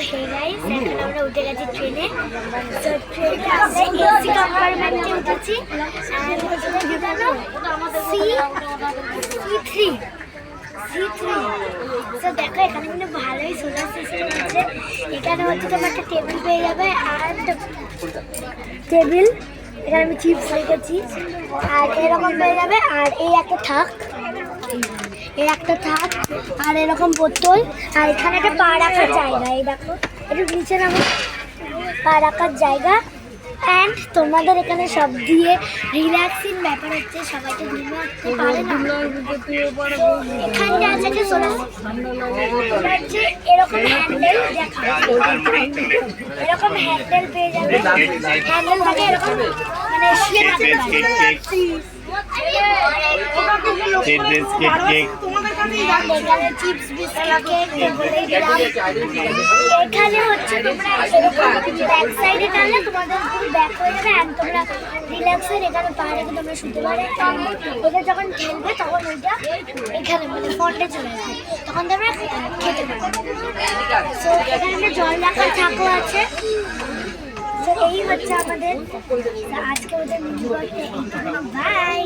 Hey guys, এখন আমরা উঠে গেছি ট্রেনে। তো ট্রেনে আমরা এসি কম্পার্টমেন্টে উঠেছি। তো দেখো এখানে কিন্তু ভালোই সোলার সিস্টেম আছে। এখানে হচ্ছে তোমার একটা টেবিল পেয়ে যাবে, আর টেবিল এখানে আমি চিপস রেখেছি, আর এরকম পেয়ে যাবে। আর এই একটা থাক, আর এরকম বোতল, আর এখানে একটা পা রাখার জায়গা। এই দেখো একটু নিচে নামো, পা রাখার জায়গা। অ্যান্ড তোমাদের এখানে সব দিয়ে রিল্যাক্সিং ব্যাপার হচ্ছে, সবাইকে ঘুমিয়ে আসতে পারে না। এখানটা আছে যে সোলার হচ্ছে এরকম হ্যান্ডেল, দেখা এরকম হ্যান্ডেল পেয়ে যাবে। হ্যান্ডেল থাকে এরকম, মানে শুয়ে থাকতে পারে। চিপস বিস্কিট এখানে হচ্ছে তোমরা ব্যাক সাইডে টানলে তোমাদের ব্যাক হয়ে যাবে, অ্যান্ড তোমরা রিল্যাক্সের এখানে পা রেখে তোমরা শুতে পারে। ওটা যখন ঠেলবে তখন ওইটা এখানে মানে ফন্টে চলে আসবে, তখন তোমরা খেতে পারবে। তো এখানে জল রাখার থাকও আছে। তো এই হচ্ছে আমাদের আজকে ওদের বাই।